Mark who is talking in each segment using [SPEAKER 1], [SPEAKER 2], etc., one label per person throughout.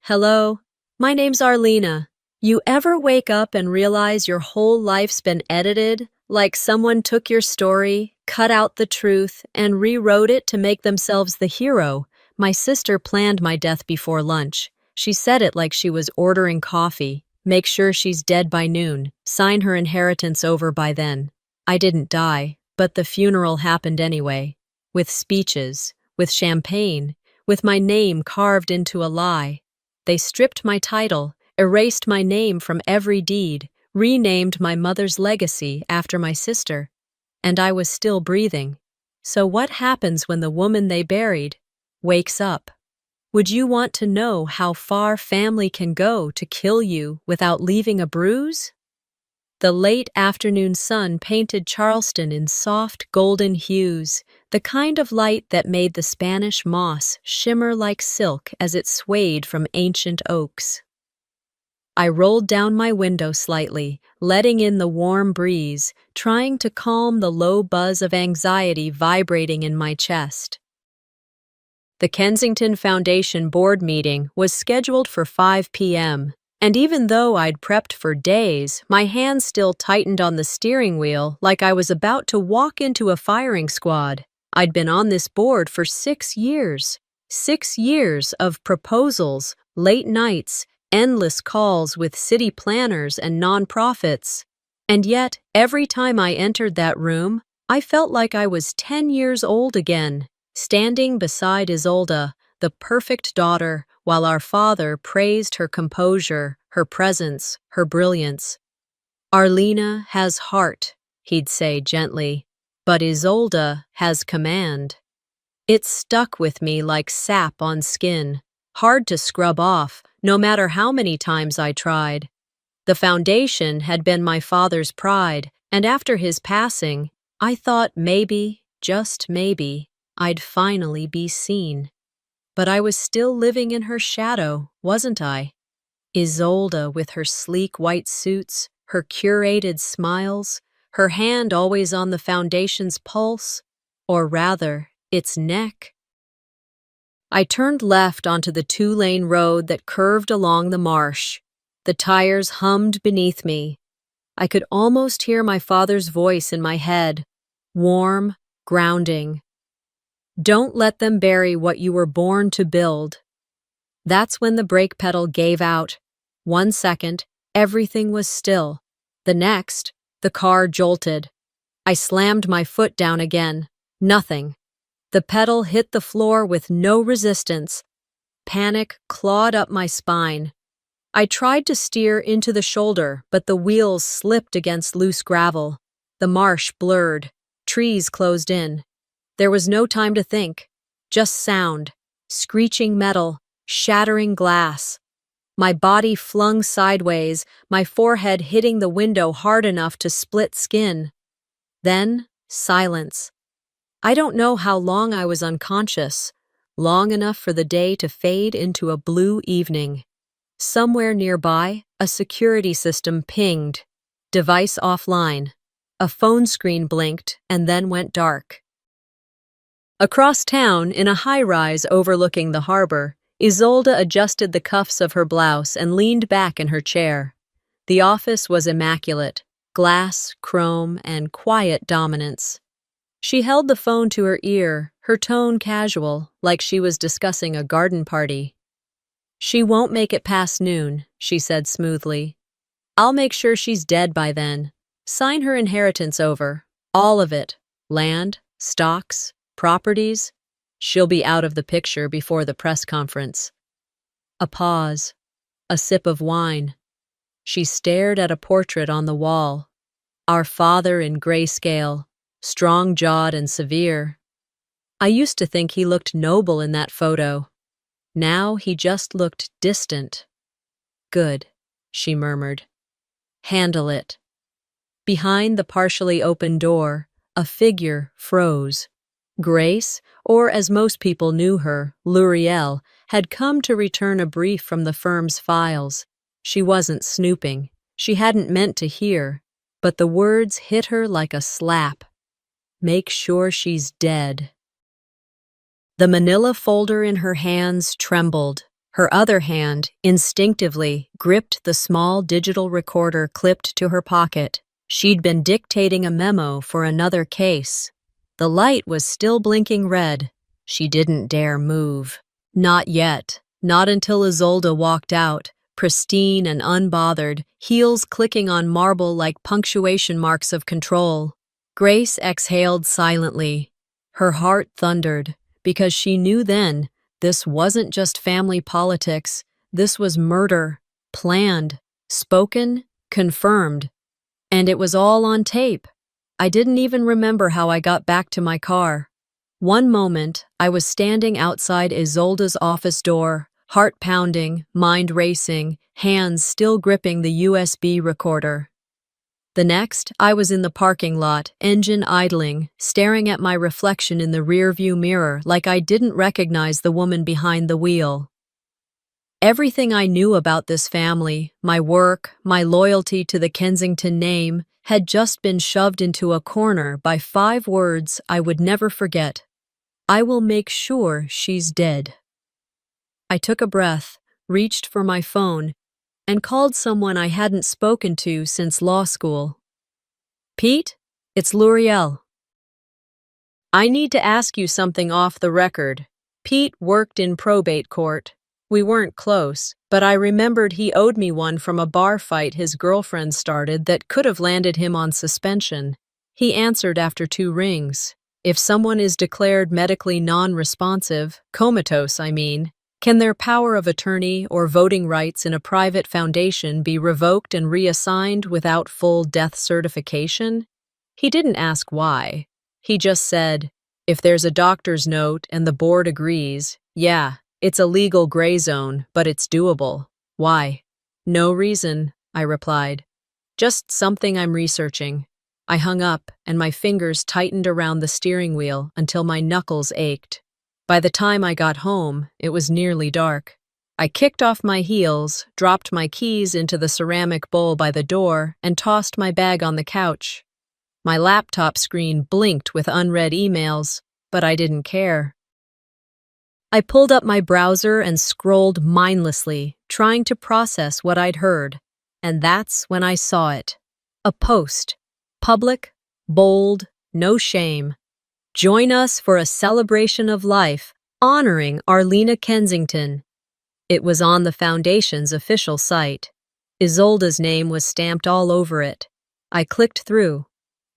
[SPEAKER 1] Hello, my name's Arlena. You ever wake up and realize your whole life's been edited? Like someone took your story, cut out the truth, and rewrote it to make themselves the hero? My sister planned my death before lunch. She said it like she was ordering coffee. Make sure she's dead by noon. Sign her inheritance over by then. I didn't die, but the funeral happened anyway. With speeches, with champagne, with my name carved into a lie. They stripped my title, erased my name from every deed, renamed my mother's legacy after my sister, and I was still breathing. So what happens when the woman they buried wakes up? Would you want to know how far family can go to kill you without leaving a bruise? The late afternoon sun painted Charleston in soft golden hues, the kind of light that made the Spanish moss shimmer like silk as it swayed from ancient oaks. I rolled down my window slightly, letting in the warm breeze, trying to calm the low buzz of anxiety vibrating in my chest. The Kensington Foundation board meeting was scheduled for 5 p.m., and even though I'd prepped for days, my hands still tightened on the steering wheel like I was about to walk into a firing squad. I'd been on this board for 6 years. 6 years of proposals, late nights, endless calls with city planners and nonprofits. And yet, every time I entered that room, I felt like I was 10 years old again, standing beside Isolde, the perfect daughter, while our father praised her composure, her presence, her brilliance. Arlena has heart, he'd say gently, but Isolde has command. It stuck with me like sap on skin, hard to scrub off, no matter how many times I tried. The foundation had been my father's pride, and after his passing, I thought maybe, just maybe, I'd finally be seen. But I was still living in her shadow, wasn't I? Isolde with her sleek white suits, her curated smiles, her hand always on the foundation's pulse, or rather, its neck. I turned left onto the 2-lane road that curved along the marsh. The tires hummed beneath me. I could almost hear my father's voice in my head, warm, grounding. Don't let them bury what you were born to build. That's when the brake pedal gave out. 1 second, everything was still. The next, the car jolted. I slammed my foot down again. Nothing. The pedal hit the floor with no resistance. Panic clawed up my spine. I tried to steer into the shoulder, but the wheels slipped against loose gravel. The marsh blurred. Trees closed in. There was no time to think. Just sound. Screeching metal. Shattering glass. My body flung sideways, my forehead hitting the window hard enough to split skin. Then, silence. I don't know how long I was unconscious, long enough for the day to fade into a blue evening. Somewhere nearby, a security system pinged. Device offline. A phone screen blinked and then went dark. Across town, in a high-rise overlooking the harbor, Isolde adjusted the cuffs of her blouse and leaned back in her chair. The office was immaculate, glass, chrome, and quiet dominance. She held the phone to her ear, her tone casual, like she was discussing a garden party. "She won't make it past noon," she said smoothly. "I'll make sure she's dead by then. Sign her inheritance over, all of it, land, stocks, properties. She'll be out of the picture before the press conference." A pause. A sip of wine. She stared at a portrait on the wall. Our father in grayscale, strong-jawed and severe. I used to think he looked noble in that photo. Now he just looked distant. "Good," she murmured. "Handle it." Behind the partially open door, a figure froze. Grace, or as most people knew her, Luriel, had come to return a brief from the firm's files. She wasn't snooping. She hadn't meant to hear, but the words hit her like a slap. Make sure she's dead. The manila folder in her hands trembled. Her other hand instinctively gripped the small digital recorder clipped to her pocket. She'd been dictating a memo for another case. The light was still blinking red. She didn't dare move. Not yet. Not until Isolde walked out, pristine and unbothered, heels clicking on marble like punctuation marks of control. Grace exhaled silently. Her heart thundered, because she knew then this wasn't just family politics. This was murder, planned, spoken, confirmed. And it was all on tape. I didn't even remember how I got back to my car. One moment, I was standing outside Isolde's office door, heart pounding, mind racing, hands still gripping the USB recorder. The next, I was in the parking lot, engine idling, staring at my reflection in the rearview mirror like I didn't recognize the woman behind the wheel. Everything I knew about this family, my work, my loyalty to the Kensington name, had just been shoved into a corner by 5 words I would never forget. I will make sure she's dead. I took a breath, reached for my phone, and called someone I hadn't spoken to since law school. Pete, it's L'Oreal. I need to ask you something off the record. Pete worked in probate court. We weren't close, but I remembered he owed me one from a bar fight his girlfriend started that could have landed him on suspension. He answered after 2 rings. If someone is declared medically non-responsive, comatose I mean, can their power of attorney or voting rights in a private foundation be revoked and reassigned without full death certification? He didn't ask why. He just said, if there's a doctor's note and the board agrees, yeah, it's a legal gray zone, but it's doable. Why? No reason, I replied. Just something I'm researching. I hung up, and my fingers tightened around the steering wheel until my knuckles ached. By the time I got home, it was nearly dark. I kicked off my heels, dropped my keys into the ceramic bowl by the door, and tossed my bag on the couch. My laptop screen blinked with unread emails, but I didn't care. I pulled up my browser and scrolled mindlessly, trying to process what I'd heard. And that's when I saw it. A post. Public, bold, no shame. Join us for a celebration of life, honoring Arlena Kensington. It was on the Foundation's official site. Isolde's name was stamped all over it. I clicked through.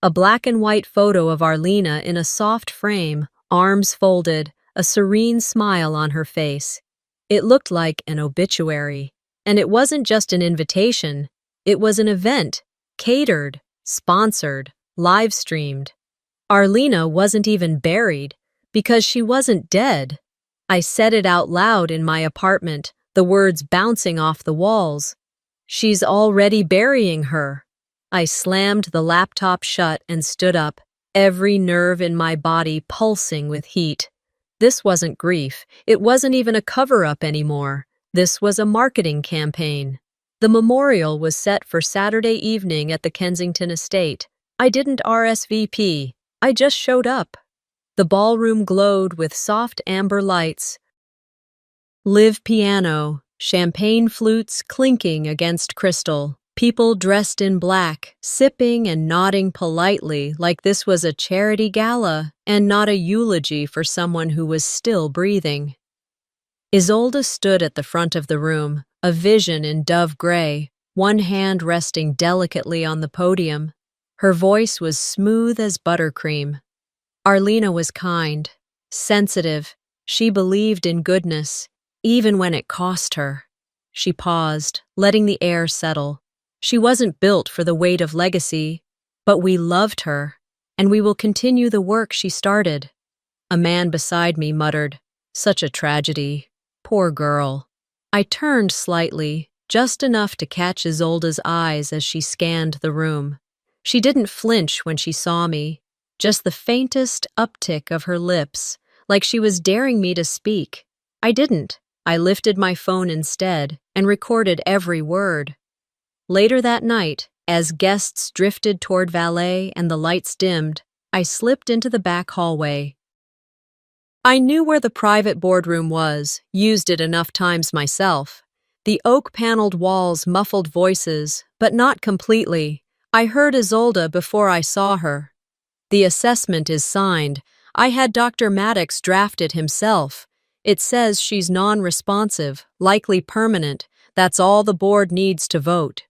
[SPEAKER 1] A black and white photo of Arlena in a soft frame, arms folded, a serene smile on her face. It looked like an obituary. And it wasn't just an invitation. It was an event, catered, sponsored, live-streamed. Arlena wasn't even buried, because she wasn't dead. I said it out loud in my apartment, the words bouncing off the walls. She's already burying her. I slammed the laptop shut and stood up, every nerve in my body pulsing with heat. This wasn't grief. It wasn't even a cover-up anymore. This was a marketing campaign. The memorial was set for Saturday evening at the Kensington estate. I didn't RSVP. I just showed up. The ballroom glowed with soft amber lights. Live piano, champagne flutes clinking against crystal. People dressed in black, sipping and nodding politely like this was a charity gala and not a eulogy for someone who was still breathing. Isolde stood at the front of the room, a vision in dove gray, one hand resting delicately on the podium. Her voice was smooth as buttercream. Arlena was kind, sensitive. She believed in goodness, even when it cost her. She paused, letting the air settle. She wasn't built for the weight of legacy, but we loved her, and we will continue the work she started. A man beside me muttered, "Such a tragedy. Poor girl." I turned slightly, just enough to catch Isolde's eyes as she scanned the room. She didn't flinch when she saw me, just the faintest uptick of her lips, like she was daring me to speak. I didn't. I lifted my phone instead and recorded every word. Later that night, as guests drifted toward valet and the lights dimmed, I slipped into the back hallway. I knew where the private boardroom was, used it enough times myself. The oak-paneled walls muffled voices, but not completely. I heard Isolde before I saw her. The assessment is signed. I had Dr. Maddox draft it himself. It says she's non-responsive, likely permanent. That's all the board needs to vote.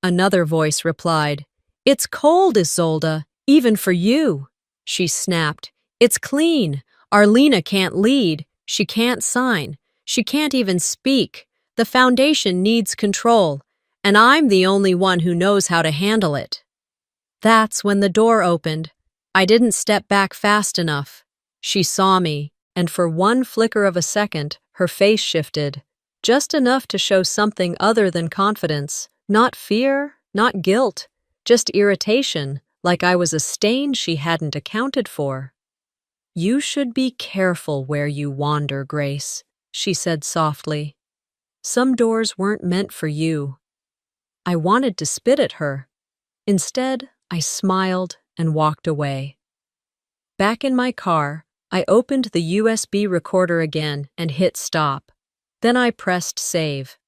[SPEAKER 1] Another voice replied, "It's cold, Isolde, even for you." She snapped, "It's clean. Arlena can't lead. She can't sign. She can't even speak. The foundation needs control, and I'm the only one who knows how to handle it." That's when the door opened. I didn't step back fast enough. She saw me, and for one flicker of a second, her face shifted. Just enough to show something other than confidence. Not fear, not guilt, just irritation, like I was a stain she hadn't accounted for. "You should be careful where you wander, Grace," she said softly. "Some doors weren't meant for you." I wanted to spit at her. Instead, I smiled and walked away. Back in my car, I opened the USB recorder again and hit stop. Then I pressed save.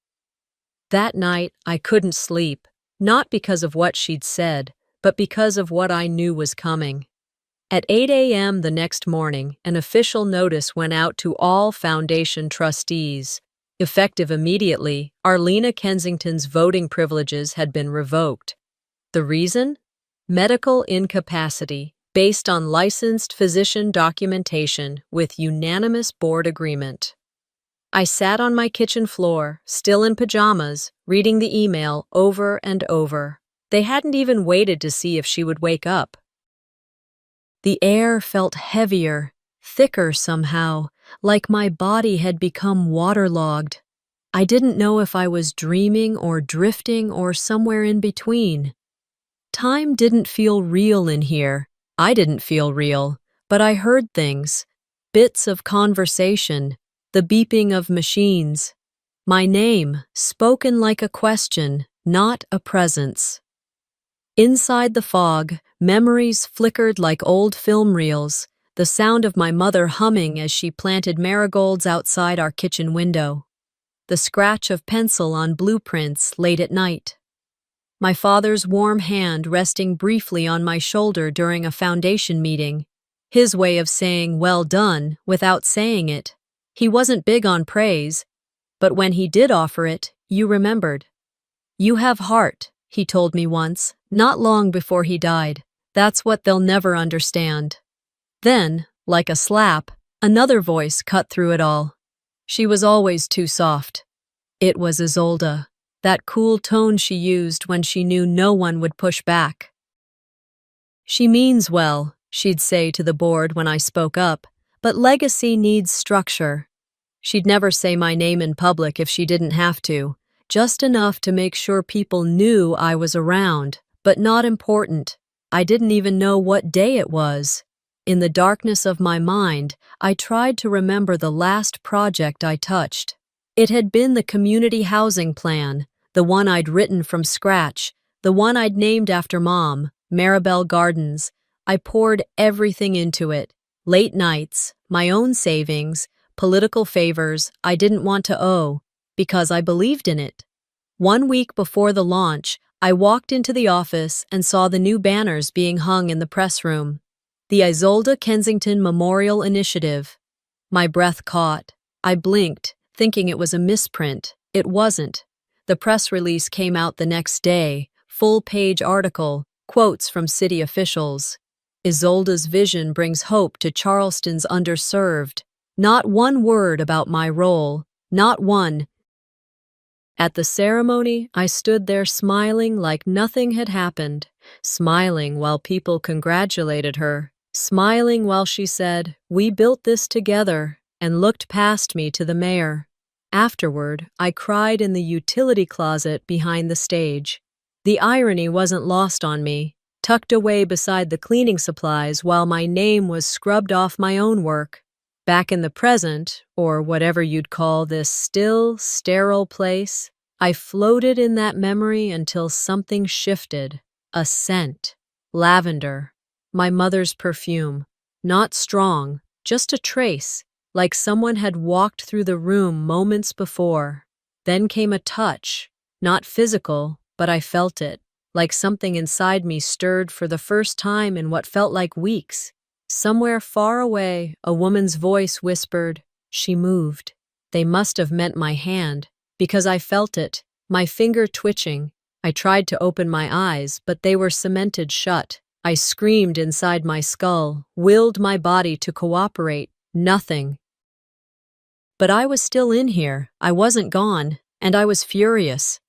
[SPEAKER 1] That night, I couldn't sleep, not because of what she'd said, but because of what I knew was coming. At 8 a.m. the next morning, an official notice went out to all Foundation trustees. Effective immediately, Arlena Kensington's voting privileges had been revoked. The reason? Medical incapacity, based on licensed physician documentation with unanimous board agreement. I sat on my kitchen floor, still in pajamas, reading the email over and over. They hadn't even waited to see if she would wake up. The air felt heavier, thicker somehow, like my body had become waterlogged. I didn't know if I was dreaming or drifting or somewhere in between. Time didn't feel real in here. I didn't feel real, but I heard things. Bits of conversation, the beeping of machines. My name, spoken like a question, not a presence. Inside the fog, memories flickered like old film reels, the sound of my mother humming as she planted marigolds outside our kitchen window. The scratch of pencil on blueprints late at night. My father's warm hand resting briefly on my shoulder during a foundation meeting. His way of saying "well done" without saying it. He wasn't big on praise, but when he did offer it, you remembered. "You have heart," he told me once, not long before he died. "That's what they'll never understand." Then, like a slap, another voice cut through it all. She was always too soft. It was Isolde, that cool tone she used when she knew no one would push back. "She means well," she'd say to the board when I spoke up, "but legacy needs structure." She'd never say my name in public if she didn't have to, just enough to make sure people knew I was around, but not important. I didn't even know what day it was. In the darkness of my mind, I tried to remember the last project I touched. It had been the community housing plan, the one I'd written from scratch, the one I'd named after Mom, Maribel Gardens. I poured everything into it. Late nights, my own savings, political favors I didn't want to owe, because I believed in it. 1 week before the launch, I walked into the office and saw the new banners being hung in the press room. The Isolde Kensington Memorial Initiative. My breath caught. I blinked, thinking it was a misprint. It wasn't. The press release came out the next day, full-page article, quotes from city officials. Isolde's vision brings hope to Charleston's underserved. Not one word about my role, not one. At the ceremony, I stood there smiling like nothing had happened, smiling while people congratulated her, smiling while she said, "We built this together," and looked past me to the mayor. Afterward, I cried in the utility closet behind the stage. The irony wasn't lost on me, tucked away beside the cleaning supplies while my name was scrubbed off my own work. Back in the present, or whatever you'd call this still, sterile place, I floated in that memory until something shifted. A scent. Lavender. My mother's perfume. Not strong, just a trace, like someone had walked through the room moments before. Then came a touch, not physical, but I felt it, like something inside me stirred for the first time in what felt like weeks. Somewhere far away, a woman's voice whispered. She moved. They must have meant my hand, because I felt it, my finger twitching. I tried to open my eyes, but they were cemented shut. I screamed inside my skull, willed my body to cooperate. Nothing. But I was still in here. I wasn't gone, and I was furious.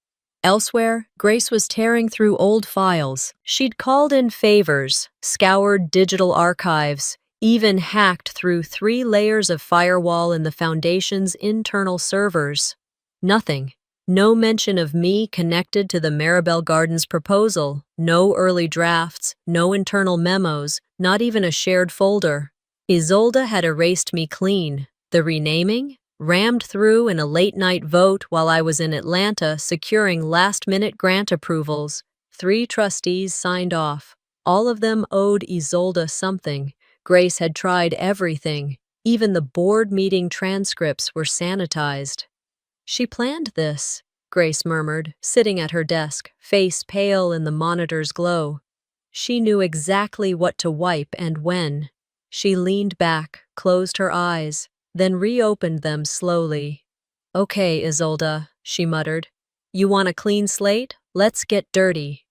[SPEAKER 1] Elsewhere, Grace was tearing through old files. She'd called in favors, scoured digital archives, even hacked through 3 layers of firewall in the Foundation's internal servers. Nothing. No mention of me connected to the Maribel Gardens proposal, no early drafts, no internal memos, not even a shared folder. Isolde had erased me clean. The renaming? Rammed through in a late-night vote while I was in Atlanta securing last-minute grant approvals. 3 trustees signed off. All of them owed Isolde something. Grace had tried everything. Even the board meeting transcripts were sanitized. She planned this, Grace murmured, sitting at her desk, face pale in the monitor's glow. She knew exactly what to wipe and when. She leaned back, closed her eyes, then reopened them slowly. "Okay, Isolde," she muttered. "You want a clean slate? Let's get dirty."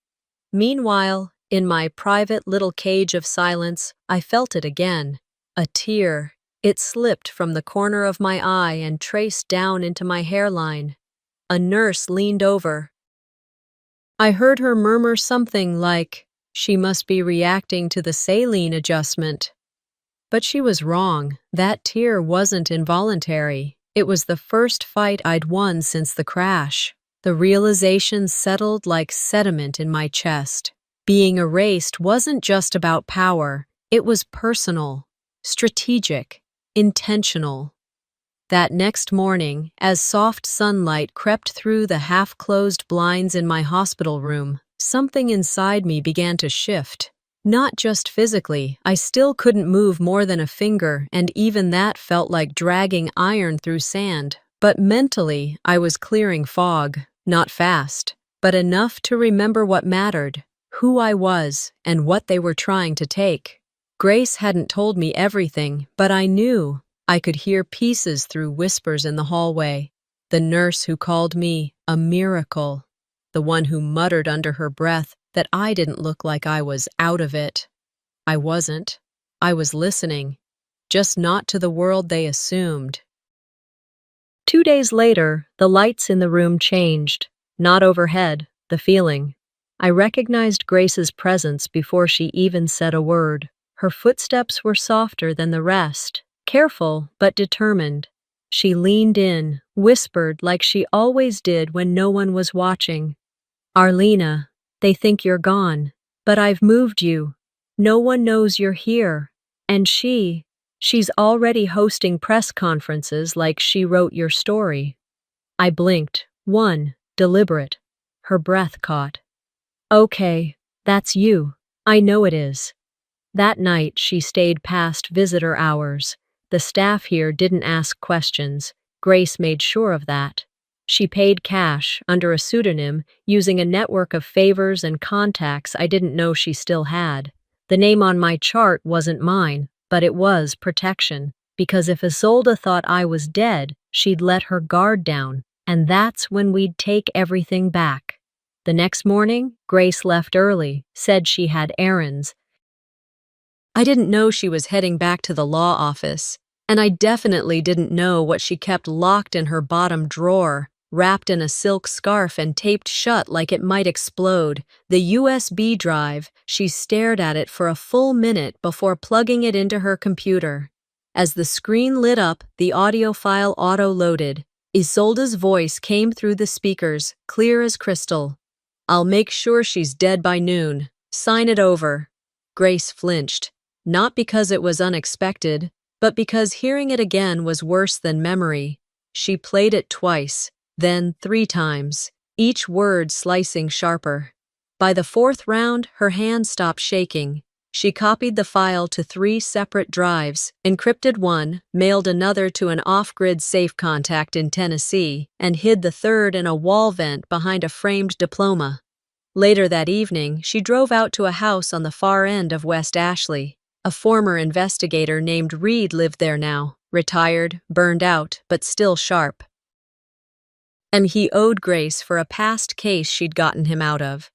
[SPEAKER 1] Meanwhile, in my private little cage of silence, I felt it again. A tear. It slipped from the corner of my eye and traced down into my hairline. A nurse leaned over. I heard her murmur something like, "She must be reacting to the saline adjustment." But she was wrong. That tear wasn't involuntary. It was the first fight I'd won since the crash. The realization settled like sediment in my chest. Being erased wasn't just about power. It was personal, strategic, intentional. That next morning, as soft sunlight crept through the half-closed blinds in my hospital room, something inside me began to shift. Not just physically, I still couldn't move more than a finger, and even that felt like dragging iron through sand. But mentally, I was clearing fog, not fast, but enough to remember what mattered, who I was, and what they were trying to take. Grace hadn't told me everything, but I knew. I could hear pieces through whispers in the hallway. The nurse who called me a miracle. The one who muttered under her breath that I didn't look like I was out of it. I wasn't. I was listening, just not to the world they assumed. 2 days later, the lights in the room changed. Not overhead, the feeling. I recognized Grace's presence before she even said a word. Her footsteps were softer than the rest, careful but determined. She leaned in, whispered like she always did when no one was watching. "Arlena, they think you're gone, but I've moved you. No one knows you're here. And she's already hosting press conferences like she wrote your story." I blinked. One, deliberate. Her breath caught. "Okay, that's you. I know it is." That night, she stayed past visitor hours. The staff here didn't ask questions. Grace made sure of that. She paid cash, under a pseudonym, using a network of favors and contacts I didn't know she still had. The name on my chart wasn't mine, but it was protection, because if Isolde thought I was dead, she'd let her guard down, and that's when we'd take everything back. The next morning, Grace left early, said she had errands. I didn't know she was heading back to the law office, and I definitely didn't know what she kept locked in her bottom drawer, wrapped in a silk scarf and taped shut like it might explode. The USB drive, she stared at it for a full minute before plugging it into her computer. As the screen lit up, the audio file auto-loaded. Isolde's voice came through the speakers, clear as crystal. "I'll make sure she's dead by noon. Sign it over." Grace flinched. Not because it was unexpected, but because hearing it again was worse than memory. She played it twice, then 3 times, each word slicing sharper. By the 4th round, her hand stopped shaking. She copied the file to 3 separate drives, encrypted one, mailed another to an off-grid safe contact in Tennessee, and hid the third in a wall vent behind a framed diploma. Later that evening, she drove out to a house on the far end of West Ashley. A former investigator named Reed lived there now, retired, burned out, but still sharp. And he owed Grace for a past case she'd gotten him out of.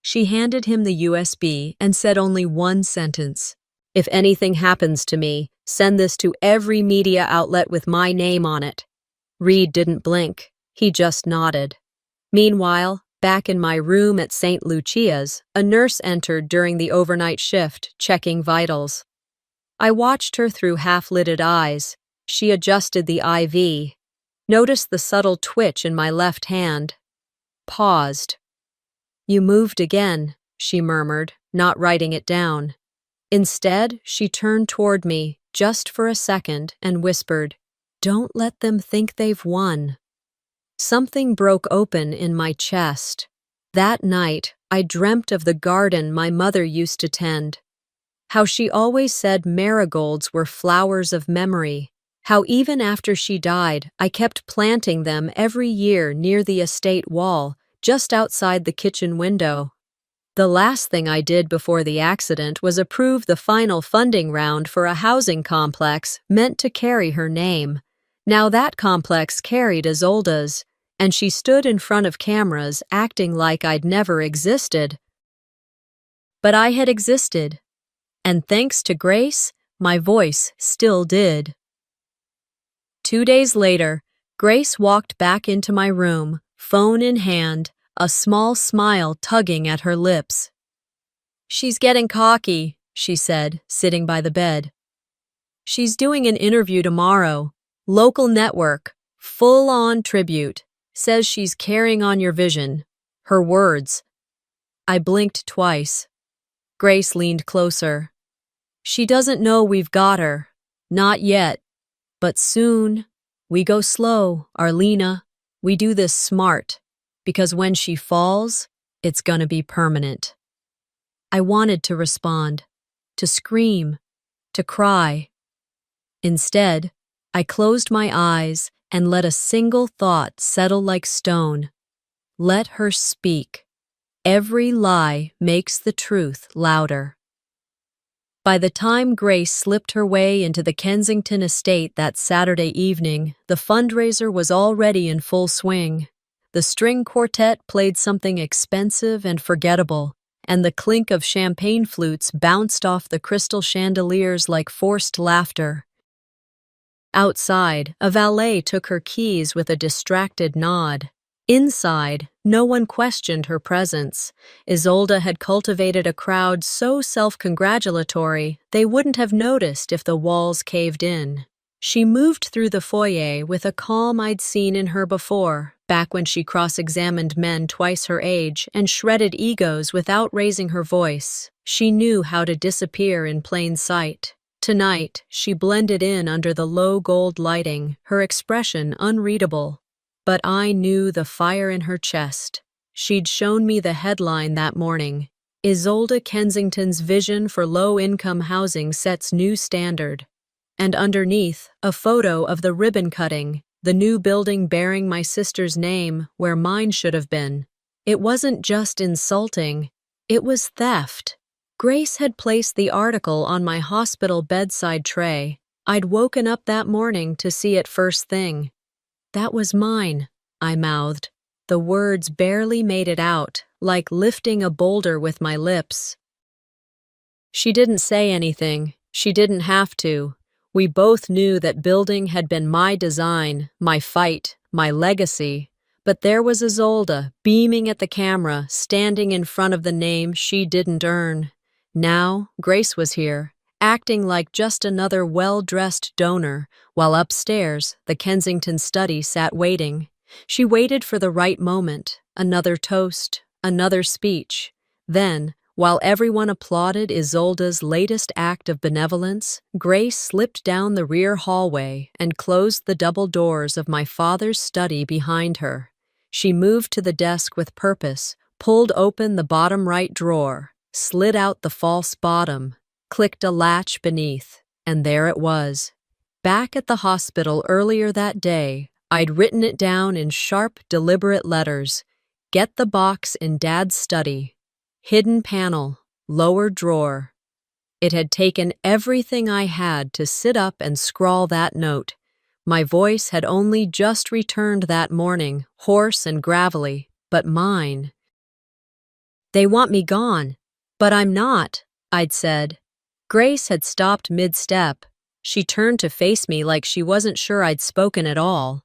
[SPEAKER 1] She handed him the USB and said only one sentence. "If anything happens to me, send this to every media outlet with my name on it." Reed didn't blink. He just nodded. Meanwhile, back in my room at St. Lucia's, a nurse entered during the overnight shift, checking vitals. I watched her through half-lidded eyes. She adjusted the IV, noticed the subtle twitch in my left hand, paused. "You moved again," she murmured, not writing it down. Instead, she turned toward me, just for a second, and whispered, "Don't let them think they've won." Something broke open in my chest. That night, I dreamt of the garden my mother used to tend. How she always said marigolds were flowers of memory. How even after she died, I kept planting them every year near the estate wall, just outside the kitchen window. The last thing I did before the accident was approve the final funding round for a housing complex meant to carry her name. Now that complex carried Isolda's, and she stood in front of cameras acting like I'd never existed. But I had existed, and thanks to Grace, my voice still did. 2 days later, Grace walked back into my room, phone in hand, a small smile tugging at her lips. "She's getting cocky," she said, sitting by the bed. "She's doing an interview tomorrow. Local network, full-on tribute. Says she's carrying on your vision." Her words. I blinked twice. Grace leaned closer. "She doesn't know we've got her. Not yet. But soon. We go slow, Arlena. We do this smart. Because when she falls, it's gonna be permanent." I wanted to respond, to scream, to cry. Instead, I closed my eyes and let a single thought settle like stone. Let her speak. Every lie makes the truth louder. By the time Grace slipped her way into the Kensington estate that Saturday evening, the fundraiser was already in full swing. The string quartet played something expensive and forgettable, and the clink of champagne flutes bounced off the crystal chandeliers like forced laughter. Outside, a valet took her keys with a distracted nod. Inside, no one questioned her presence. Isolda had cultivated a crowd so self-congratulatory they wouldn't have noticed if the walls caved in. She moved through the foyer with a calm I'd seen in her before, back when she cross-examined men twice her age and shredded egos without raising her voice. She knew how to disappear in plain sight. Tonight, she blended in under the low gold lighting, her expression unreadable. But I knew the fire in her chest. She'd shown me the headline that morning. "Isolda Kensington's vision for low-income housing sets new standard." And underneath, a photo of the ribbon cutting, the new building bearing my sister's name where mine should have been. It wasn't just insulting, it was theft. Grace had placed the article on my hospital bedside tray. I'd woken up that morning to see it first thing. "That was mine," I mouthed. The words barely made it out, like lifting a boulder with my lips. She didn't say anything. She didn't have to. We both knew that building had been my design, my fight, my legacy. But there was Isolda, beaming at the camera, standing in front of the name she didn't earn. Now, Grace was here, acting like just another well-dressed donor, while upstairs, the Kensington study sat waiting. She waited for the right moment, another toast, another speech. Then, while everyone applauded Isolda's latest act of benevolence, Grace slipped down the rear hallway and closed the double doors of my father's study behind her. She moved to the desk with purpose, pulled open the bottom right drawer. slid out the false bottom, clicked a latch beneath, and there it was. Back at the hospital earlier that day, I'd written it down in sharp, deliberate letters. Get the box in Dad's study. Hidden panel, lower drawer. It had taken everything I had to sit up and scrawl that note. My voice had only just returned that morning, hoarse and gravelly, but mine. They want me gone, but I'm not, I'd said. Grace had stopped mid-step. She turned to face me like she wasn't sure I'd spoken at all.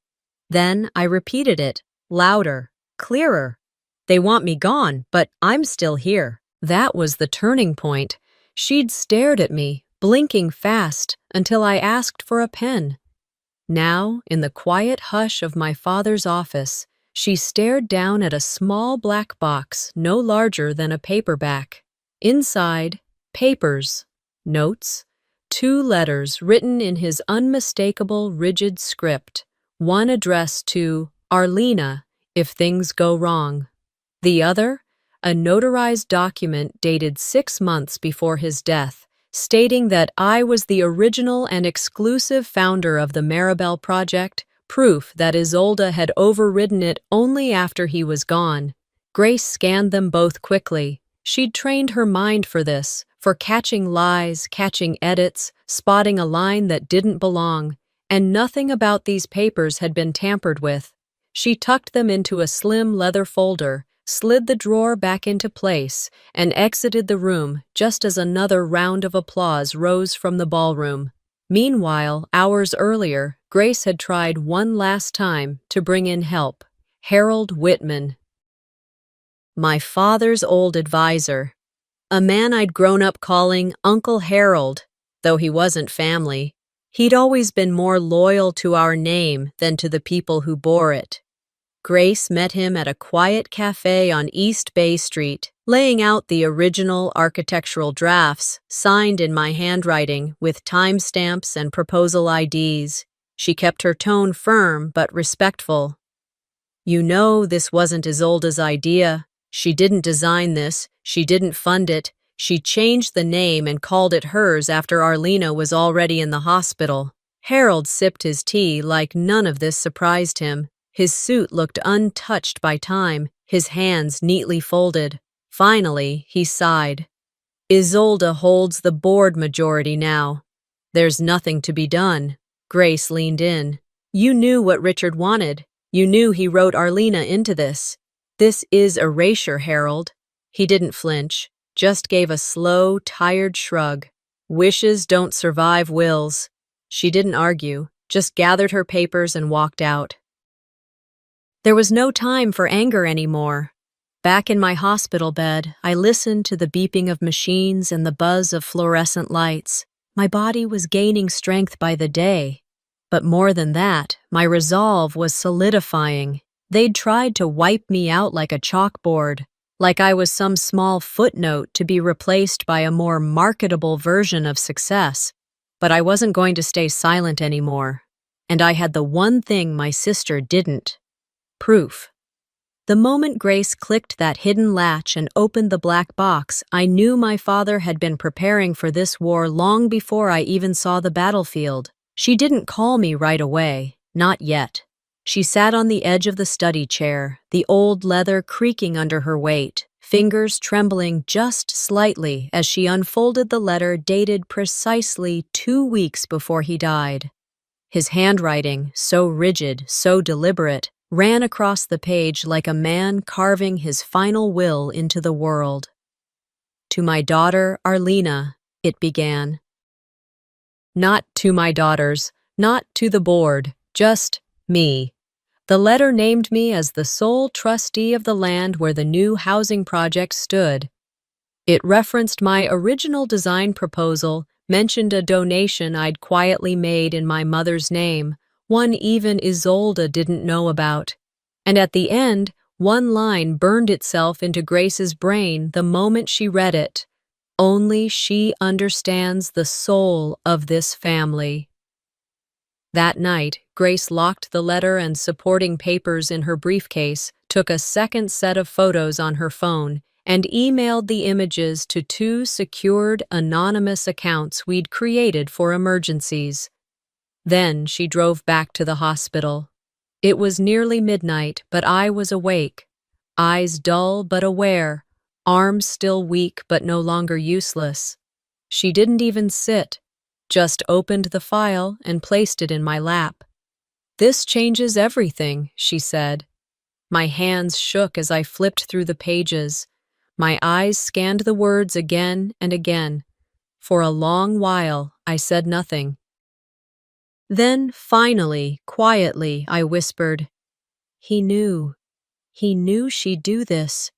[SPEAKER 1] Then I repeated it, louder, clearer. They want me gone, but I'm still here. That was the turning point. She'd stared at me, blinking fast, until I asked for a pen. Now, in the quiet hush of my father's office, she stared down at a small black box no larger than a paperback. Inside, papers, notes, 2 letters written in his unmistakable, rigid script, one addressed to Arlena if things go wrong. The other, a notarized document dated 6 months before his death, stating that I was the original and exclusive founder of the Maribel Project, proof that Isolde had overridden it only after he was gone. Grace scanned them both quickly. She'd trained her mind for this, for catching lies, catching edits, spotting a line that didn't belong, and nothing about these papers had been tampered with. She tucked them into a slim leather folder, slid the drawer back into place, and exited the room just as another round of applause rose from the ballroom. Meanwhile, hours earlier, Grace had tried one last time to bring in help. Harold Whitman. My father's old advisor. A man I'd grown up calling Uncle Harold, though he wasn't family. He'd always been more loyal to our name than to the people who bore it. Grace met him at a quiet cafe on East Bay Street, laying out the original architectural drafts, signed in my handwriting with timestamps and proposal IDs. She kept her tone firm but respectful. You know this wasn't Isolde's idea. She didn't design this, she didn't fund it. She changed the name and called it hers after Arlena was already in the hospital. Harold sipped his tea like none of this surprised him. His suit looked untouched by time, his hands neatly folded. Finally, he sighed. Isolde holds the board majority now. There's nothing to be done. Grace leaned in. You knew what Richard wanted. You knew he wrote Arlena into this. This is erasure, Harold. He didn't flinch, just gave a slow, tired shrug. Wishes don't survive wills. She didn't argue, just gathered her papers and walked out. There was no time for anger anymore. Back in my hospital bed, I listened to the beeping of machines and the buzz of fluorescent lights. My body was gaining strength by the day. But more than that, my resolve was solidifying. They'd tried to wipe me out like a chalkboard, like I was some small footnote to be replaced by a more marketable version of success. But I wasn't going to stay silent anymore. And I had the one thing my sister didn't. Proof. The moment Grace clicked that hidden latch and opened the black box, I knew my father had been preparing for this war long before I even saw the battlefield. She didn't call me right away, not yet. She sat on the edge of the study chair, the old leather creaking under her weight, fingers trembling just slightly as she unfolded the letter dated precisely 2 weeks before he died. His handwriting, so rigid, so deliberate, ran across the page like a man carving his final will into the world. To my daughter, Arlena, it began. Not to my daughters, not to the board, just me. The letter named me as the sole trustee of the land where the new housing project stood. It referenced my original design proposal, mentioned a donation I'd quietly made in my mother's name, one even Isolde didn't know about. And at the end, one line burned itself into Grace's brain the moment she read it. Only she understands the soul of this family. That night, Grace locked the letter and supporting papers in her briefcase, took a second set of photos on her phone, and emailed the images to 2 secured anonymous accounts we'd created for emergencies. Then she drove back to the hospital. It was nearly midnight, but I was awake, eyes dull but aware, arms still weak but no longer useless. She didn't even sit, just opened the file and placed it in my lap. "This changes everything," she said. My hands shook as I flipped through the pages. My eyes scanned the words again and again. For a long while, I said nothing. Then, finally, quietly, I whispered, "He knew. He knew she'd do this."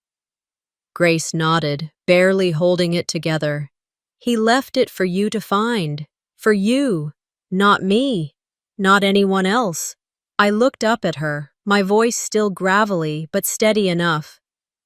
[SPEAKER 1] Grace nodded, barely holding it together. "He left it for you to find. For you. Not me. Not anyone else." I looked up at her, my voice still gravelly but steady enough.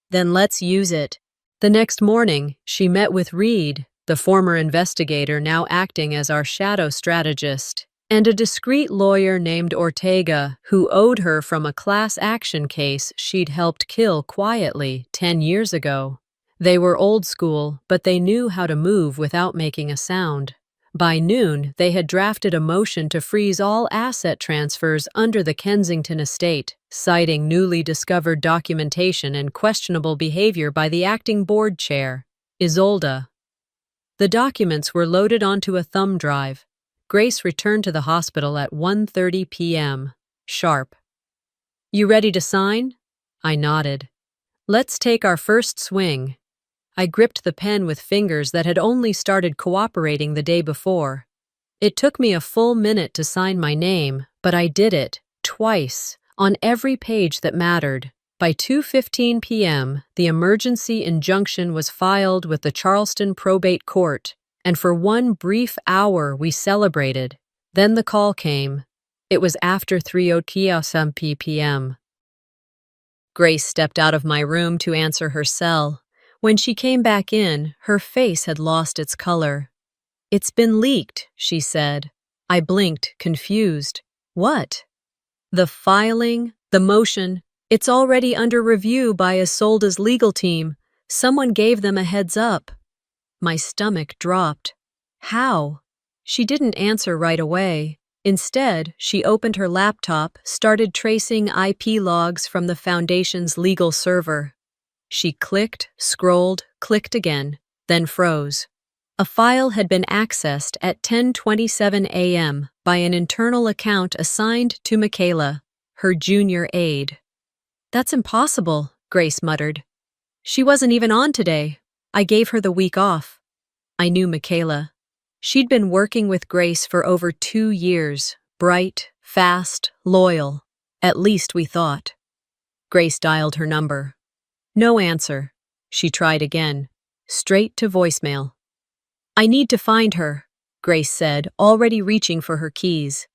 [SPEAKER 1] "Then let's use it." The next morning, she met with Reed, the former investigator now acting as our shadow strategist, and a discreet lawyer named Ortega who owed her from a class action case she'd helped kill quietly 10 years ago. They were old school, but they knew how to move without making a sound. By noon, they had drafted a motion to freeze all asset transfers under the Kensington estate, citing newly discovered documentation and questionable behavior by the acting board chair, Isolda. The documents were loaded onto a thumb drive. Grace returned to the hospital at 1:30 p.m. sharp. "You ready to sign?" I nodded. "Let's take our first swing." I gripped the pen with fingers that had only started cooperating the day before. It took me a full minute to sign my name, but I did it, twice, on every page that mattered. By 2:15 p.m., the emergency injunction was filed with the Charleston Probate Court, and for one brief hour we celebrated. Then the call came. It was after 3:00 p.m. Grace stepped out of my room to answer her cell. When she came back in, her face had lost its color. "It's been leaked," she said. I blinked, confused. "What?" "The filing, the motion. It's already under review by Isolda's legal team. Someone gave them a heads up." My stomach dropped. "How?" She didn't answer right away. Instead, she opened her laptop, started tracing IP logs from the Foundation's legal server. She clicked, scrolled, clicked again, then froze. A file had been accessed at 10:27 a.m. by an internal account assigned to Michaela, her junior aide. "That's impossible," Grace muttered. "She wasn't even on today. I gave her the week off." I knew Michaela. She'd been working with Grace for over 2 years, bright, fast, loyal. At least we thought. Grace dialed her number. No answer. She tried again. Straight to voicemail. "I need to find her," Grace said, already reaching for her keys.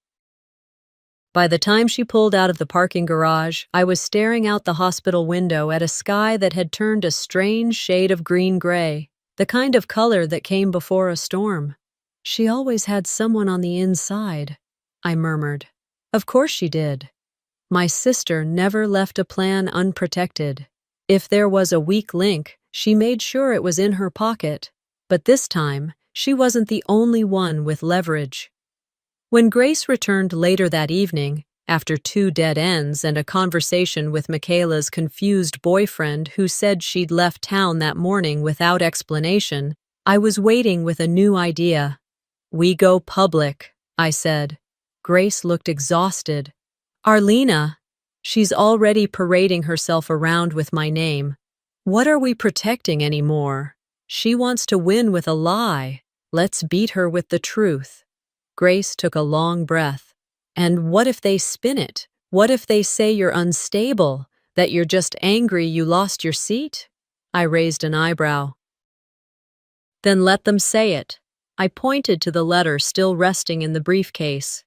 [SPEAKER 1] By the time she pulled out of the parking garage, I was staring out the hospital window at a sky that had turned a strange shade of green-gray, the kind of color that came before a storm. "She always had someone on the inside," I murmured. "Of course she did. My sister never left a plan unprotected. If there was a weak link, she made sure it was in her pocket. But this time, she wasn't the only one with leverage." When Grace returned later that evening, after 2 dead ends and a conversation with Michaela's confused boyfriend who said she'd left town that morning without explanation, I was waiting with a new idea. "We go public," I said. Grace looked exhausted. "Arlena." She's already parading herself around with my name. What are we protecting anymore? She wants to win with a lie. Let's beat her with the truth. Grace took a long breath. And what if they spin it? What if they say you're unstable, that you're just angry you lost your seat? I raised an eyebrow. Then let them say it. I pointed to the letter still resting in the briefcase.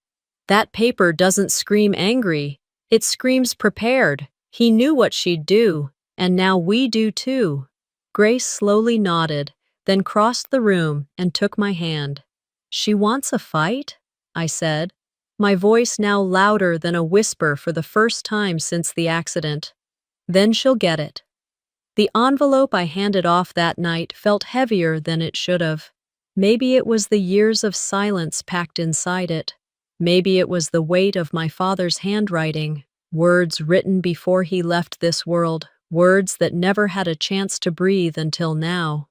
[SPEAKER 1] That paper doesn't scream angry. It screams prepared. He knew what she'd do, and now we do too. Grace slowly nodded, then crossed the room and took my hand. "She wants a fight?" I said, my voice now louder than a whisper for the first time since the accident. "Then she'll get it." The envelope I handed off that night felt heavier than it should have. Maybe it was the years of silence packed inside it. Maybe it was the weight of my father's handwriting, words written before he left this world, words that never had a chance to breathe until now.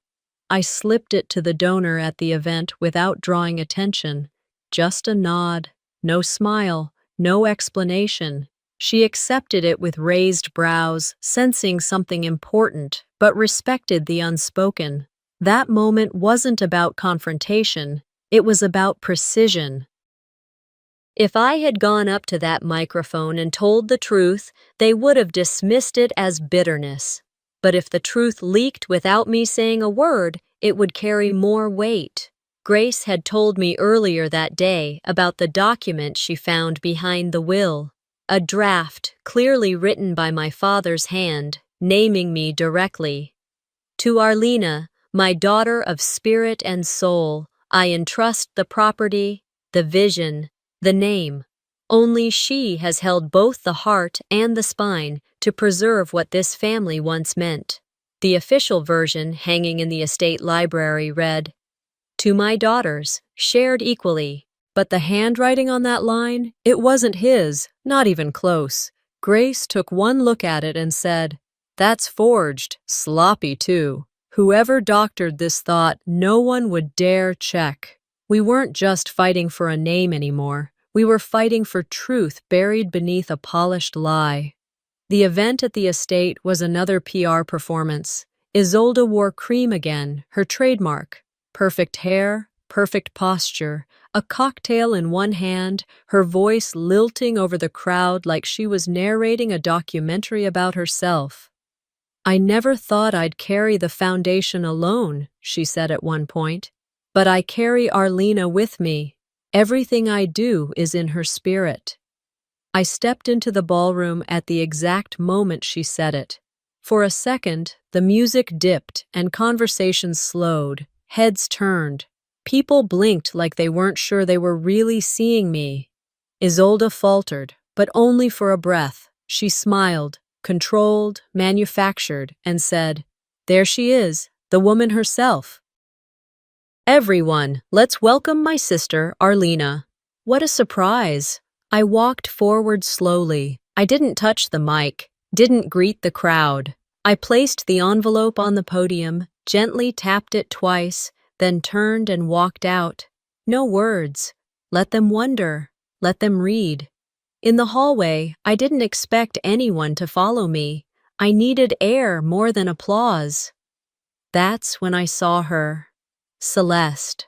[SPEAKER 1] I slipped it to the donor at the event without drawing attention. Just a nod, no smile, no explanation. She accepted it with raised brows, sensing something important, but respected the unspoken. That moment wasn't about confrontation, it was about precision. If I had gone up to that microphone and told the truth, they would have dismissed it as bitterness. But if the truth leaked without me saying a word, it would carry more weight. Grace had told me earlier that day about the document she found behind the will. A draft, clearly written by my father's hand, naming me directly. To Arlena, my daughter of spirit and soul, I entrust the property, the vision, the name. Only she has held both the heart and the spine to preserve what this family once meant. The official version, hanging in the estate library, read, "To my daughters, shared equally." But the handwriting on that line, it wasn't his, not even close. Grace took one look at it and said, "That's forged, sloppy too." Whoever doctored this thought, no one would dare check. We weren't just fighting for a name anymore. We were fighting for truth buried beneath a polished lie. The event at the estate was another PR performance. Isolde wore cream again, her trademark. Perfect hair, perfect posture, a cocktail in one hand, her voice lilting over the crowd like she was narrating a documentary about herself. "I never thought I'd carry the foundation alone," she said at one point. "But I carry Arlena with me. Everything I do is in her spirit." I stepped into the ballroom at the exact moment she said it. For a second, the music dipped and conversation slowed, heads turned. People blinked like they weren't sure they were really seeing me. Isolde faltered, but only for a breath. She smiled, controlled, manufactured, and said, "There she is, the woman herself." "Everyone, let's welcome my sister, Arlena." What a surprise! I walked forward slowly. I didn't touch the mic, didn't greet the crowd. I placed the envelope on the podium, gently tapped it twice, then turned and walked out. No words. Let them wonder. Let them read. In the hallway, I didn't expect anyone to follow me. I needed air more than applause. That's when I saw her. Celeste.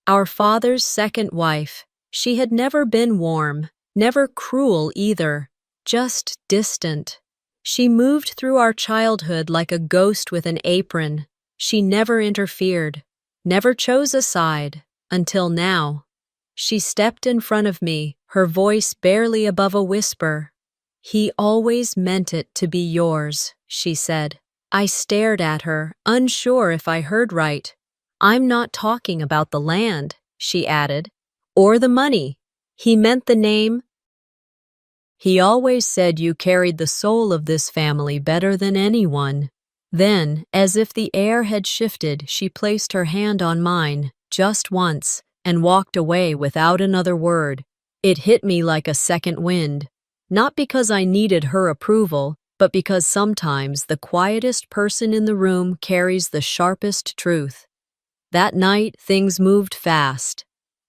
[SPEAKER 1] Our father's second wife. She had never been warm, never cruel either, just distant. She moved through our childhood like a ghost with an apron. She never interfered, never chose a side, until now. She stepped in front of me, her voice barely above a whisper. "He always meant it to be yours," she said. I stared at her, unsure if I heard right. "I'm not talking about the land," she added, "or the money. He meant the name. He always said you carried the soul of this family better than anyone." Then, as if the air had shifted, she placed her hand on mine, just once, and walked away without another word. It hit me like a second wind. Not because I needed her approval, but because sometimes the quietest person in the room carries the sharpest truth. That night, things moved fast.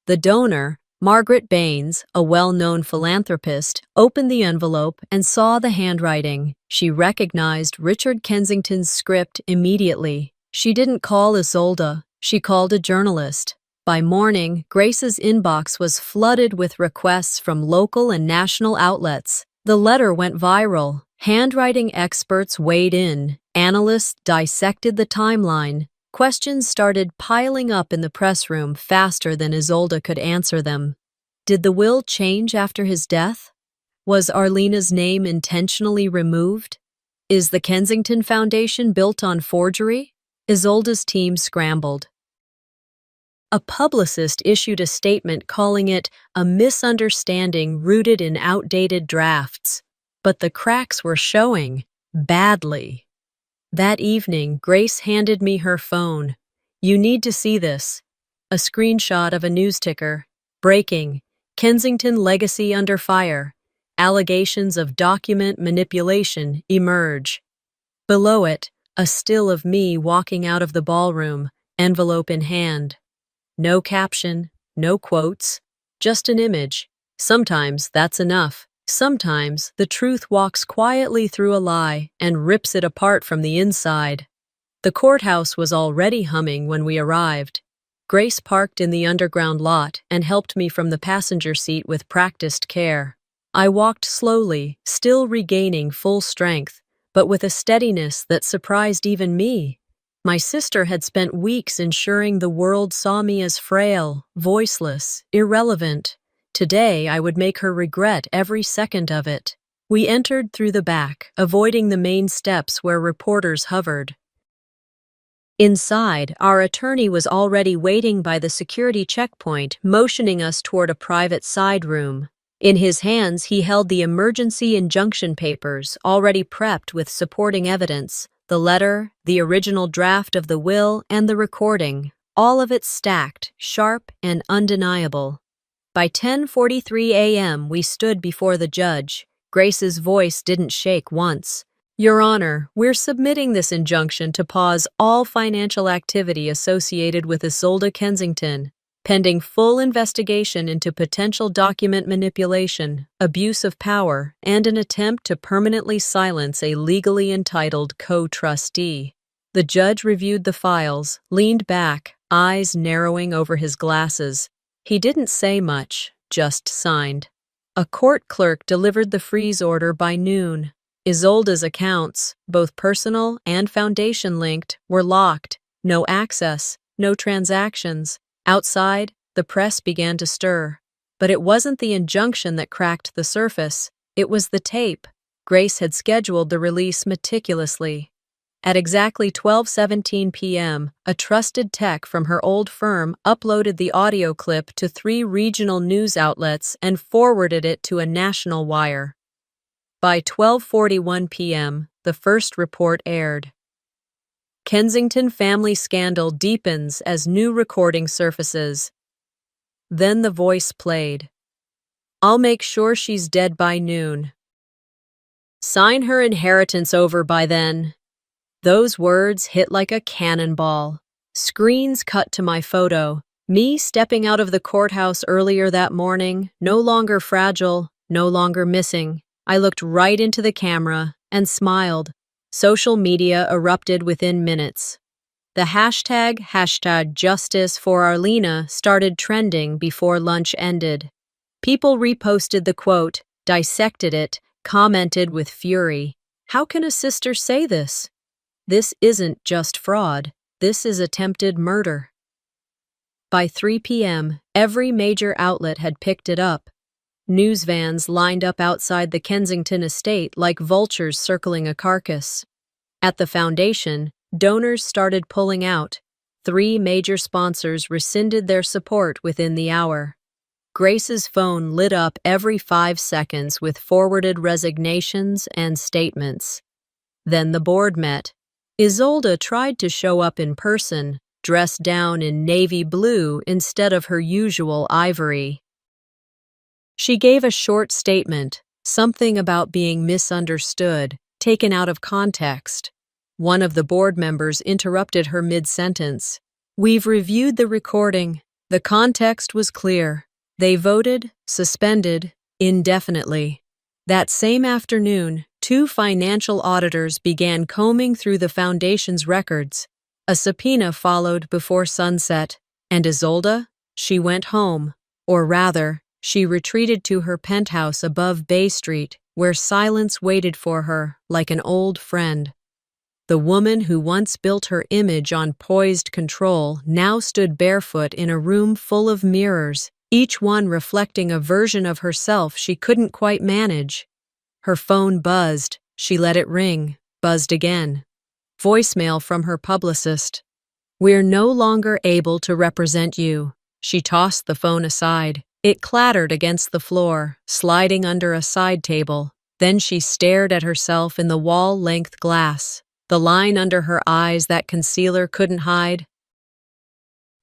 [SPEAKER 1] The donor, Margaret Baines, a well-known philanthropist, opened the envelope and saw the handwriting. She recognized Richard Kensington's script immediately. She didn't call Isolde, she called a journalist. By morning, Grace's inbox was flooded with requests from local and national outlets. The letter went viral. Handwriting experts weighed in. Analysts dissected the timeline. Questions started piling up in the press room faster than Isolde could answer them. Did the will change after his death? Was Arlena's name intentionally removed? Is the Kensington Foundation built on forgery? Isolde's team scrambled. A publicist issued a statement calling it a misunderstanding rooted in outdated drafts. But the cracks were showing, badly. That evening, Grace handed me her phone. "You need to see this." A screenshot of a news ticker. Breaking. Kensington legacy under fire. Allegations of document manipulation emerge. Below it, a still of me walking out of the ballroom, envelope in hand. No caption, no quotes, just an image. Sometimes that's enough. Sometimes the truth walks quietly through a lie and rips it apart from the inside. The courthouse was already humming when we arrived. Grace parked in the underground lot and helped me from the passenger seat with practiced care. I walked slowly, still regaining full strength, but with a steadiness that surprised even me. My sister had spent weeks ensuring the world saw me as frail, voiceless, irrelevant. Today, I would make her regret every second of it. We entered through the back, avoiding the main steps where reporters hovered. Inside, our attorney was already waiting by the security checkpoint, motioning us toward a private side room. In his hands, he held the emergency injunction papers, already prepped with supporting evidence, the letter, the original draft of the will, and the recording, all of it stacked, sharp and undeniable. By 10:43 a.m., we stood before the judge. Grace's voice didn't shake once. "Your Honor, we're submitting this injunction to pause all financial activity associated with Isolde Kensington, pending full investigation into potential document manipulation, abuse of power, and an attempt to permanently silence a legally entitled co-trustee." The judge reviewed the files, leaned back, eyes narrowing over his glasses. He didn't say much, just signed. A court clerk delivered the freeze order by noon. Isolde's accounts, both personal and foundation-linked, were locked. No access, no transactions. Outside, the press began to stir. But it wasn't the injunction that cracked the surface. It was the tape. Grace had scheduled the release meticulously. At exactly 12:17 p.m., a trusted tech from her old firm uploaded the audio clip to 3 regional news outlets and forwarded it to a national wire. By 12:41 p.m., the first report aired. Kensington family scandal deepens as new recording surfaces. Then the voice played. "I'll make sure she's dead by noon. Sign her inheritance over by then." Those words hit like a cannonball. Screens cut to my photo. Me stepping out of the courthouse earlier that morning, no longer fragile, no longer missing. I looked right into the camera and smiled. Social media erupted within minutes. The hashtag Justice for Arlena started trending before lunch ended. People reposted the quote, dissected it, commented with fury. How can a sister say this? This isn't just fraud. This is attempted murder. By 3 p.m., every major outlet had picked it up. News vans lined up outside the Kensington estate like vultures circling a carcass. At the foundation, donors started pulling out. 3 major sponsors rescinded their support within the hour. Grace's phone lit up every 5 seconds with forwarded resignations and statements. Then the board met. Isolde tried to show up in person, dressed down in navy blue instead of her usual ivory. She gave a short statement, something about being misunderstood, taken out of context. One of the board members interrupted her mid-sentence. "We've reviewed the recording. The context was clear. They voted, suspended, indefinitely." That same afternoon, 2 financial auditors began combing through the foundation's records. A subpoena followed before sunset, and Isolde? She went home, or rather, she retreated to her penthouse above Bay Street, where silence waited for her like an old friend. The woman who once built her image on poised control now stood barefoot in a room full of mirrors, each one reflecting a version of herself she couldn't quite manage. Her phone buzzed. She let it ring, buzzed again. Voicemail from her publicist. "We're no longer able to represent you." She tossed the phone aside. It clattered against the floor, sliding under a side table. Then she stared at herself in the wall-length glass. The line under her eyes that concealer couldn't hide,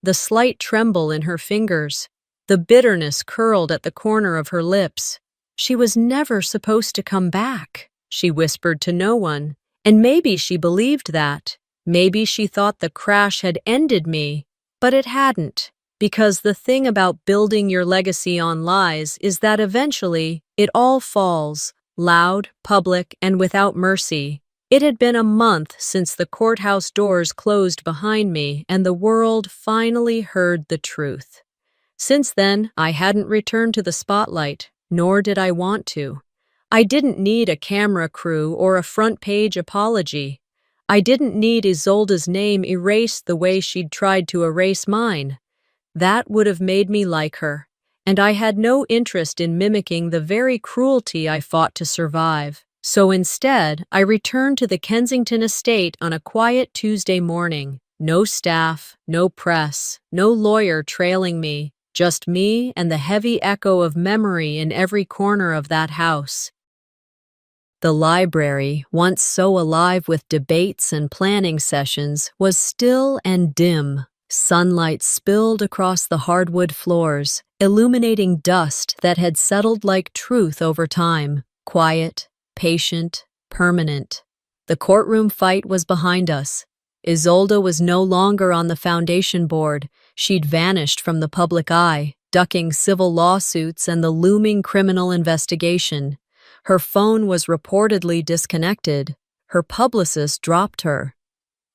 [SPEAKER 1] the slight tremble in her fingers, the bitterness curled at the corner of her lips. She was never supposed to come back, she whispered to no one, and maybe she believed that. Maybe she thought the crash had ended me, but it hadn't, because the thing about building your legacy on lies is that eventually it all falls, loud, public, and without mercy. It had been a month since the courthouse doors closed behind me and the world finally heard the truth. Since then, I hadn't returned to the spotlight, nor did I want to. I didn't need a camera crew or a front-page apology. I didn't need Isolde's name erased the way she'd tried to erase mine. That would have made me like her, and I had no interest in mimicking the very cruelty I fought to survive. So instead, I returned to the Kensington estate on a quiet Tuesday morning. No staff, no press, no lawyer trailing me, just me and the heavy echo of memory in every corner of that house. The library, once so alive with debates and planning sessions, was still and dim. Sunlight spilled across the hardwood floors, illuminating dust that had settled like truth over time. Quiet, patient, permanent. The courtroom fight was behind us. Isolde was no longer on the foundation board. She'd vanished from the public eye, ducking civil lawsuits and the looming criminal investigation. Her phone was reportedly disconnected. Her publicist dropped her.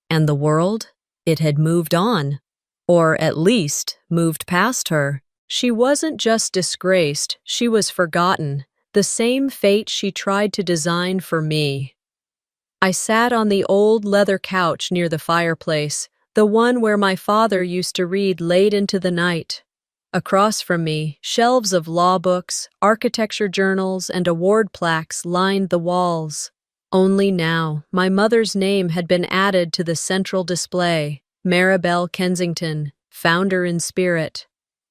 [SPEAKER 1] And the world? It had moved on. Or at least, moved past her. She wasn't just disgraced, she was forgotten. The same fate she tried to design for me. I sat on the old leather couch near the fireplace, the one where my father used to read late into the night. Across from me, shelves of law books, architecture journals, and award plaques lined the walls. Only now, my mother's name had been added to the central display, Maribel Kensington, founder in spirit.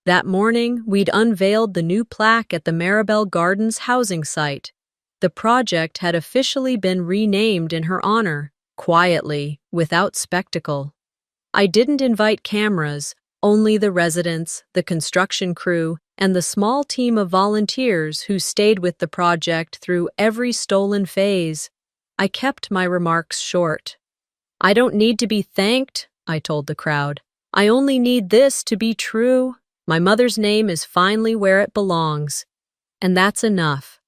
[SPEAKER 1] That morning, we'd unveiled the new plaque at the Maribel Gardens housing site. The project had officially been renamed in her honor, quietly, without spectacle. I didn't invite cameras, only the residents, the construction crew, and the small team of volunteers who stayed with the project through every stolen phase. I kept my remarks short. "I don't need to be thanked," I told the crowd. "I only need this to be true. My mother's name is finally where it belongs." And that's enough.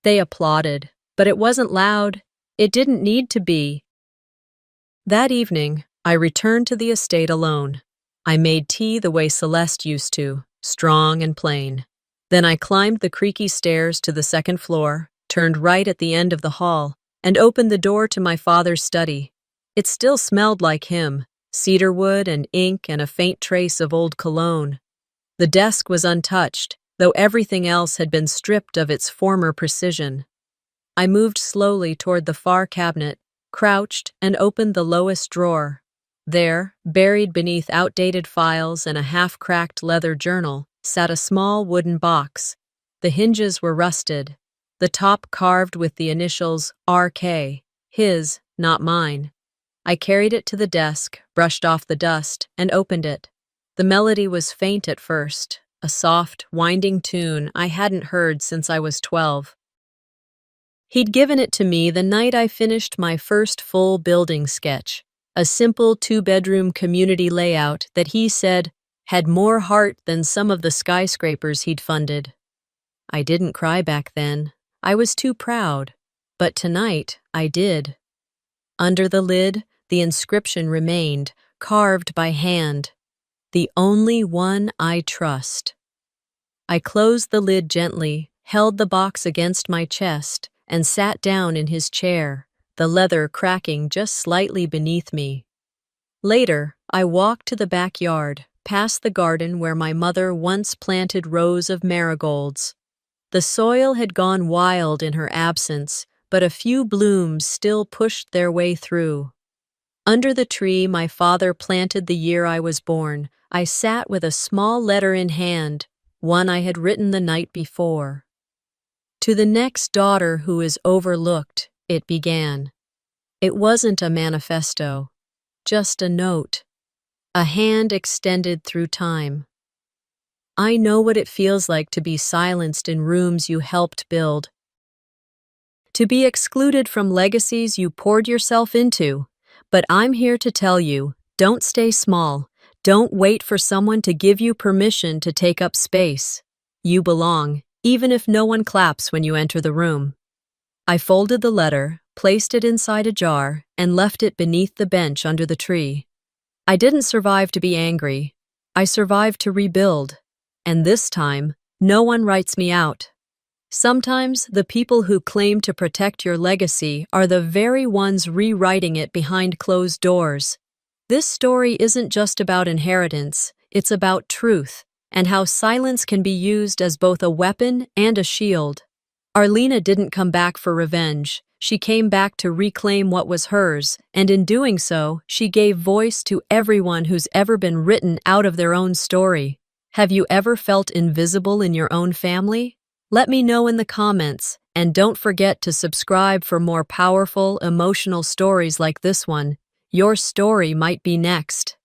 [SPEAKER 1] They applauded, but it wasn't loud. It didn't need to be. That evening, I returned to the estate alone. I made tea the way Celeste used to, strong and plain. Then I climbed the creaky stairs to the second floor, turned right at the end of the hall, and opened the door to my father's study. It still smelled like him, cedarwood and ink and a faint trace of old cologne. The desk was untouched, though everything else had been stripped of its former precision. I moved slowly toward the far cabinet, crouched, and opened the lowest drawer. There, buried beneath outdated files and a half-cracked leather journal, sat a small wooden box. The hinges were rusted, the top carved with the initials RK, his, not mine. I carried it to the desk, brushed off the dust, and opened it. The melody was faint at first, a soft, winding tune I hadn't heard since I was 12. He'd given it to me the night I finished my first full building sketch, a simple two-bedroom community layout that he said had more heart than some of the skyscrapers he'd funded. I didn't cry back then. I was too proud. But tonight, I did. Under the lid, the inscription remained, carved by hand. "The only one I trust." I closed the lid gently, held the box against my chest, and sat down in his chair, the leather cracking just slightly beneath me. Later, I walked to the backyard, past the garden where my mother once planted rows of marigolds. The soil had gone wild in her absence, but a few blooms still pushed their way through. Under the tree my father planted the year I was born, I sat with a small letter in hand, one I had written the night before. "To the next daughter who is overlooked," it began. It wasn't a manifesto, just a note, a hand extended through time. I know what it feels like to be silenced in rooms you helped build, to be excluded from legacies you poured yourself into. But I'm here to tell you, don't stay small. Don't wait for someone to give you permission to take up space. You belong, even if no one claps when you enter the room. I folded the letter, placed it inside a jar, and left it beneath the bench under the tree. I didn't survive to be angry. I survived to rebuild. And this time, no one writes me out. Sometimes the people who claim to protect your legacy are the very ones rewriting it behind closed doors. This story isn't just about inheritance, it's about truth, and how silence can be used as both a weapon and a shield. Arlena didn't come back for revenge. She came back to reclaim what was hers, and in doing so, she gave voice to everyone who's ever been written out of their own story. Have you ever felt invisible in your own family? Let me know in the comments, and don't forget to subscribe for more powerful, emotional stories like this one. Your story might be next.